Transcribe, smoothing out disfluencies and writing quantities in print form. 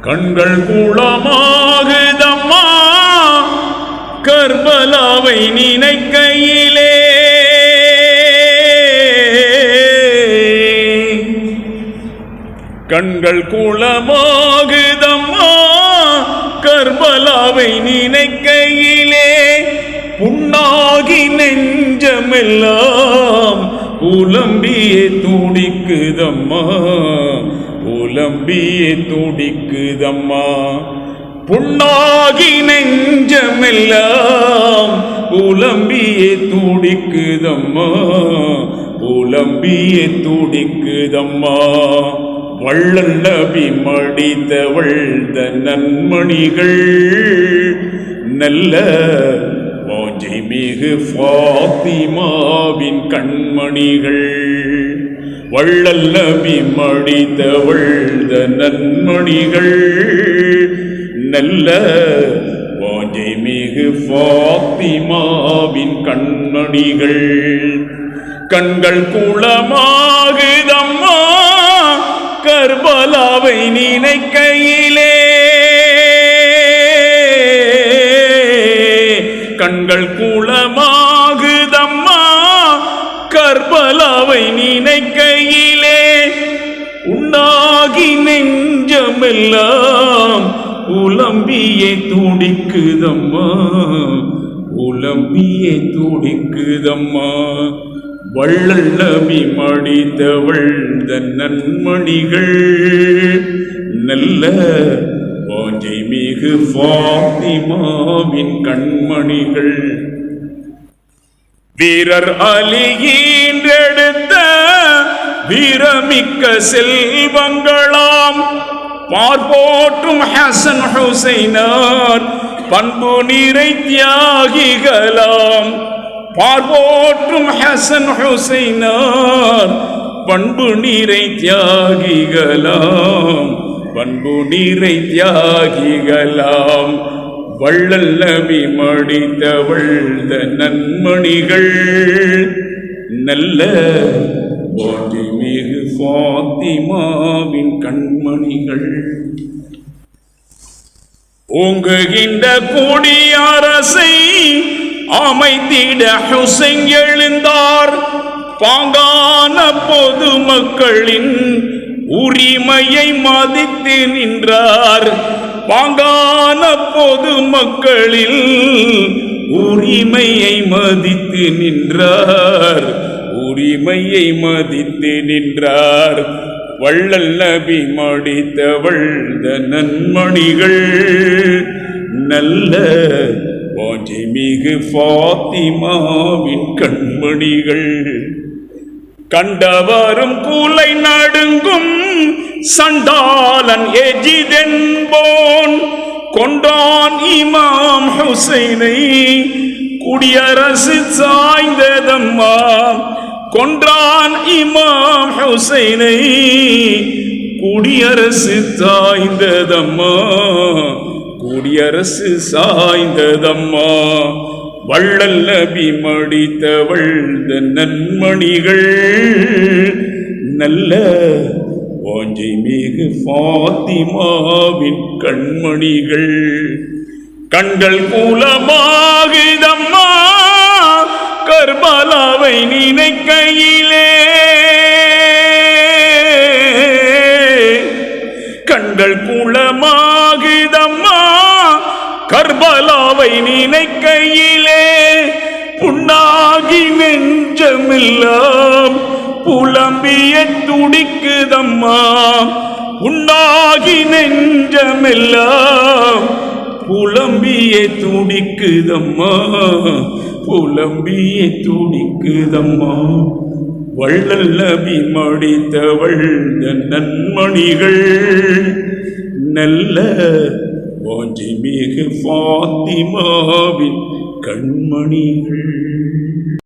கண்கள் குளமாகுதம்மா கர்பலாவை நினைக்கையிலே. கண்கள் குளமாகுதம்மா கர்பலாவை நினைக்கையிலே. புண்ணாகி நெஞ்சமெல்லாம் புலம்பியே துடிக்குதம்மா, புலம்பியே துடிக்குதம்மா. புண்ணாகி நெஞ்சமெல்லாம் புலம்பியே துடிக்குதம்மா, புலம்பியே துடிக்குதம்மா. வள்ளல் நபி மடித்தவள் நன்மணிகள் நல்ல வாஞ்சை மிகு ஃபாத்திமாவின் கண்மணிகள். வள்ளல் நபி மடித்தவள் நன்மணிகள் நல்ல வாஞ்சை மிகு ஃபாத்திமாவின் கண்மணிகள். கண்கள் குளமாகுதம்மா கர்பலாவை நினைக்கையிலே. கண்கள் குளமாகுதம்மா கர்பலாவை நினைக்கையிலே. உண்டாகி நெஞ்சமெல்லாம் புலம்பியே துடிக்குதம்மா, புலம்பியே துடிக்குதம்மா. வள்ளல் நபி மடித்தவள் நன்மணிகள் நல்ல வாஞ்சை மிகு ஃபாத்திமாவின் கண்மணிகள். வீரர் அலியீன்றெடுத்த வீரமிக்க செல்வங்களாம் பார்போற்றும் ஹசன் ஹுசைனார் பண்பு நிறை தியாகிகளாம். பார்போற்றும் ஹசன் ஹுசைனார் பண்பு நிறை தியாகிகளாம், பண்பு நிறை தியாகிகளாம். வள்ளல் நபி மடித்தவள் நன்மணிகள் நல்ல வாஞ்சை மிகு ஃபாத்திமாவின் கண்மணிகள். ஓங்குகின்ற கொடியரசை அமைத்திட ஹுசைன் எழுந்தார். பாங்கான பொதுமக்களின் உரிமையை மதித்து நின்றார். பாங்கான பொதுமக்களில் உரிமையை மதித்து நின்றார், உரிமையை மதித்து நின்றார். வள்ளல் நபி மடித்தவள் நன்மணிகள் நல்ல வாஞ்சை மிகு ஃபாத்திமாவின் கண்மணிகள். கண்டவரும் கூலை நடுங்கும் சண்டாளன் எஜிதென்போன் கொண்டான் இமாம் ஹுசைனை குடியரசு சாய்ந்ததம்மா. கொன்றான் இமாம் ஹுசைனை குடியரசு சாய்ந்ததம்மா, குடியரசு சாய்ந்ததம்மா. வள்ளல் நபி மடித்தவள் நன்மணிகள் நல்ல வாஞ்சை மிகு ஃபாத்திமாவின் கண்மணிகள். கண்கள் குலமாகுதம்மா கர்பலாவை நினைக்கையிலே. கண்கள் குலமாகுதம்மா கர்பலாவை நினைக்கையிலே. புண்ணாகி நெஞ்சமெல்லாம் புலம்பிய துடிக்குதம்மா. உண்டாகி நெஞ்சமெல்லாம் புலம்பிய துடிக்குதம்மா, புலம்பிய துடிக்குதம்மா. வள்ளல் நபி மடித்தவள் நன்மணிகள் நல்ல வாஞ்சை மிகு ஃபாத்திமாவின் கண்மணிகள்.